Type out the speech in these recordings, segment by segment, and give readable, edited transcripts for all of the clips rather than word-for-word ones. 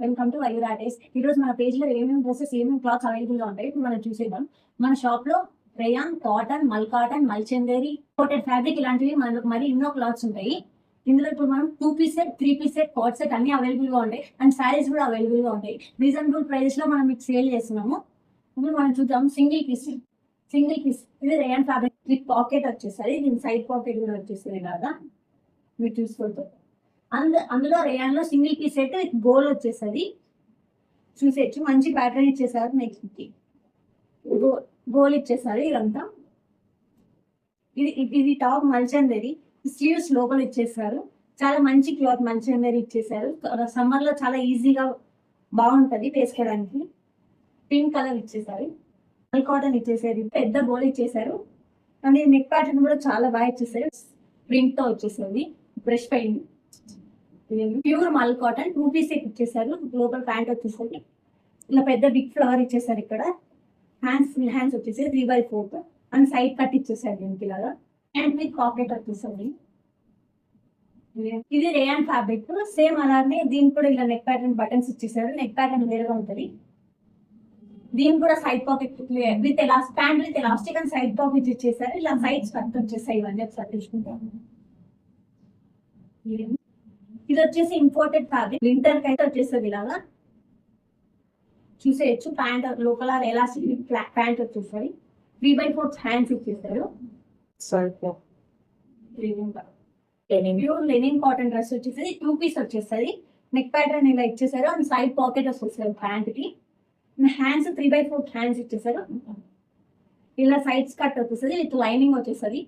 Welcome to wire artist. ఈ రోజు మన పేజ్ లో ఏమేమి డ్రెస్సెస్ ఏమేమి క్లాత్స్ అవైలబుల్ గా ఉంటాయి ఇప్పుడు మనం చూసేద్దాం. మన షాప్ లో రేయాన్, కాటన్, మల్ కాటన్, మల్చందేరి, కోటెడ్ ఫ్యాబ్రిక్ ఇలాంటివి మనకు మరి ఎన్నో క్లాత్స్ ఉంటాయి. ఇందులో ఇప్పుడు మనం 2 piece set, 3 piece set, cot set అన్ని అవైలబుల్ గా ఉంటాయి అండ్ సారీస్ కూడా అవైలబుల్ గా ఉంటాయి. రీజనబుల్ ప్రైస్ లో మనం మీకు సేల్ చేస్తున్నాము. ఇప్పుడు మనం చూద్దాం సింగిల్ పీస్ ఇది రేయాన్ ఫ్యాబ్రిక్ విత్ పాకెట్ వచ్చేసరి, దీని సైడ్ పాకెట్ కూడా వచ్చేస్తుంది ఇలాగా మీరు చూసుకోవచ్చు. అందులో రేయాన్ లో సింగిల్ పీస్ సెట్ విత్ గోల్ వచ్చేసరి చూసేయచ్చు. మంచి ప్యాటర్న్ ఇచ్చేసారు. నెక్స్ట్ గోల్ ఇచ్చేసారు. ఇదంతా ఇది టాప్ మల్చందేరి, స్లీవ్స్ లోపల ఇచ్చేసారు. చాలా మంచి క్లాత్ మల్చందేరి ఇచ్చేసారు. సమ్మర్ లో చాలా ఈజీగా బాగుంటది వేసుకోవడానికి. పింక్ కలర్ ఇచ్చేసారు. మల్ కాటన్ ఇచ్చేసారు. పెద్ద గోల్ ఇచ్చేసారు. అండ్ నెక్ ప్యాటర్న్ కూడా చాలా బాగా ఇచ్చేసారు. ప్రింట్ తో వచ్చేసింది. బ్రష్ పైన ప్యూర్ మల్ కాటన్ 2 పీస్ సెట్ ఇచ్చేసారు. లోపల ప్యాంట్ వచ్చేసరికి ఇలా పెద్ద బిగ్ ఫ్లవర్ ఇచ్చేసారు. ఇక్కడ హ్యాండ్స్ వచ్చేసి 3/4 అండ్ సైడ్ కట్ ఇచ్చేసారు. దీనికి ఇలాగా అండ్ విత్ పాకెట్ వచ్చేసరి. ఇది రేయాన్ ఫ్యాబ్రిక్. సేమ్ అలానే దీనికి కూడా ఇలా నెక్ ప్యాటర్న్ బటన్స్ ఇచ్చేసారు. నెక్ ప్యాటర్న్ వేరుగా ఉంటుంది. దీనికి కూడా side pocket with pant with elastic and side pocket ఇచ్చేసారు. ఇలా సైడ్స్ కట్ వచ్చేసాయి. ఇవన్నీ ఒకసారి తీసుకుంటాము. ఇది వచ్చేసి ఇంపోర్టెడ్ ఫ్యాబ్రిక్. వింటర్ కి అయితే వచ్చేస్తుంది. ఇలాగా చూసేయచ్చు. ప్యాంట్ లోపల ఎలాస్టిక్ ప్యాంట్ వచ్చేసరి 3/4 హ్యాండ్స్ ఇచ్చేసారు. ప్యూర్ లెనిన్ కాటన్ డ్రెస్ వచ్చేసరి 2 పీస్ వచ్చేసరి. నెక్ ప్యాటర్న్ ఇలా ఇచ్చేసారు అండ్ సైడ్ పాకెట్ వచ్చేసారు ప్యాంట్ కి. హ్యాండ్స్ 3/4 హ్యాండ్స్ ఇచ్చేసారు. ఇలా సైడ్స్ కట్ వచ్చేసరి విత్ లైనింగ్ వచ్చేసరి.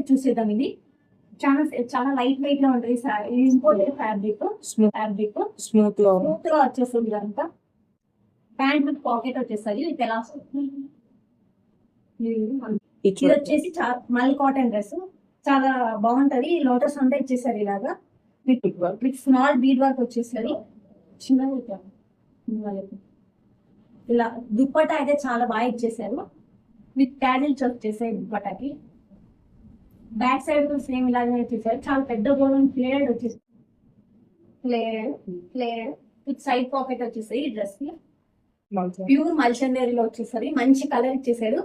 చూసేద్దాం. ఇది చాలా లైట్ వెయిట్ లో ఉంటుంది. ఇంపోర్టెడ్ ఫ్యాబ్రిక్, స్మూత్ గా వచ్చేస్తుంది. ఇదంతా ప్యాంట్ విత్ పాకెట్ వచ్చేసరి విత్ ఎలాస్టిక్. ఇది వచ్చేసి మల్ కాటన్ డ్రెస్ చాలా బాగుంటది. లోటస్ అంతా ఇచ్చేసారు. ఇలాగా విత్ స్మాల్ బీడ్ వర్క్ వచ్చేసరి. చిన్నగా ఇలా దుప్పట్టా అయితే చాలా బాగా ఇచ్చేసారు. విత్ ట్యాజిల్స్ వచ్చేసాయి దుప్పటాకి. బ్యాక్ సైడ్ కూడా సేమ్ ఇలాగే వచ్చేసారు. చాలా పెద్ద గోల్డెన్ ప్లేయర్డ్ వచ్చేసి ప్లేయర్డ్ విత్ సైడ్ పాకెట్ వచ్చేసాయి. ఈ డ్రెస్ కి ప్యూర్ మల్చందేరిలో వచ్చేసరి. మంచి కలర్ ఇచ్చేసారు.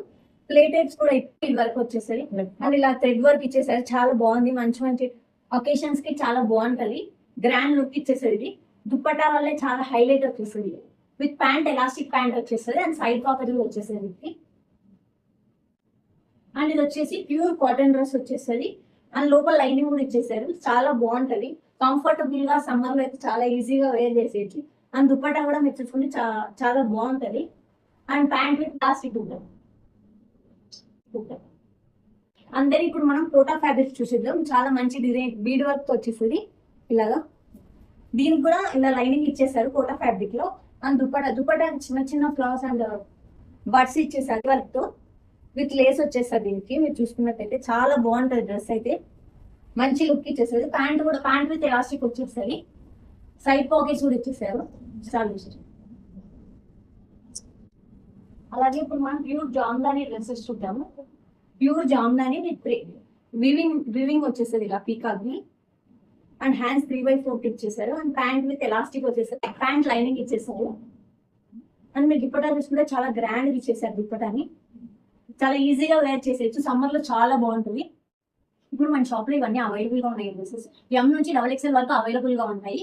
ప్లేటెడ్స్ కూడా ఇప్పటి వరకు వచ్చేసరి అండ్ ఇలా థ్రెడ్ వర్క్ ఇచ్చేసారు. చాలా బాగుంది. మంచి ఒకేషన్స్ కి చాలా బాగుంటది. గ్రాండ్ లుక్ ఇచ్చేసరి. ఇది దుప్పట్టా వల్లే చాలా హైలైట్ వచ్చేసరి. విత్ ప్యాంట్ ఎలాస్టిక్ ప్యాంట్ వచ్చేసరి అండ్ సైడ్ పాకెట్ వచ్చేసరి. అండ్ ఇది వచ్చేసి ప్యూర్ కాటన్ డ్రెస్ వచ్చేసరి అండ్ లోపల లైనింగ్ కూడా ఇచ్చేసారు. చాలా బాగుంటది. కంఫర్టబుల్ గా సమ్మర్ లో అయితే చాలా ఈజీగా వేర్ చేసేది. అండ్ దుప్పట్టా కూడా మీరు చూసుకుంటే చాలా బాగుంటది. అండ్ ప్యాంట్ విత్ ప్లాస్టిక్ ఉంటుంది. అందరి ఇప్పుడు మనం కోటా ఫ్యాబ్రిక్ చూసేద్దాం. చాలా మంచి డిజైన్ బీడ్ వర్క్ తో వచ్చేస్తుంది. ఇలాగా దీనికి కూడా ఇలా లైనింగ్ ఇచ్చేసారు కోటా ఫ్యాబ్రిక్ లో. అండ్ దుప్పట్టా చిన్న ఫ్లవర్స్ అండ్ బర్డ్స్ ఇచ్చేసారు వర్క్ తో విత్ లేస్ వచ్చేసారు. దీనికి మీరు చూసుకున్నట్టయితే చాలా బాగుంటది. డ్రెస్ అయితే మంచి లుక్ ఇచ్చేసారు. ప్యాంట్ విత్ ఎలాస్టిక్ వచ్చేసరి. సైడ్ పాకెట్స్ కూడా ఇచ్చేసారు. చాలా ఇష్టం. అలాగే ఇప్పుడు మనం ప్యూర్ జామ్దాని డ్రెస్సెస్ చూద్దాము. ప్యూర్ జామ్దాని విత్ వివింగ్ వచ్చేసరి. ఇలా పీకాక్ ని అండ్ హ్యాండ్స్ 3/4 ఇచ్చేసారు. అండ్ ప్యాంట్ విత్ ఎలాస్టిక్ వచ్చేసారు. ప్యాంట్ లైనింగ్ ఇచ్చేసారు. అండ్ మీరు దుప్పటా చూసుకుంటే చాలా గ్రాండ్ ఇచ్చేసారు. దుప్పటాని చాలా ఈజీగా వేర్ చేసేయచ్చు. సమ్మర్ లో చాలా బాగుంటుంది. ఇప్పుడు మన షాప్ లో ఇవన్నీ అవైలబుల్ గా ఉన్నాయి. డ్రెస్సెస్ M నుంచి XXL వరకు అవైలబుల్ గా ఉంటాయి.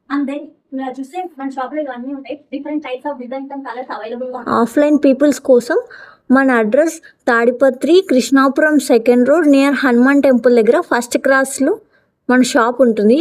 అండ్ దెన్ ఇలా చూస్తే మన షాప్ లో ఇవన్నీ ఉంటాయి. Different types of designs and colours available గా ఉంటాయి. ఆఫ్లైన్ పీపుల్స్ కోసం మన address Tadipatri, Krishnapuram 2nd road near Hanuman temple దగ్గర ఫస్ట్ క్రాస్ లో మన షాప్ ఉంటుంది.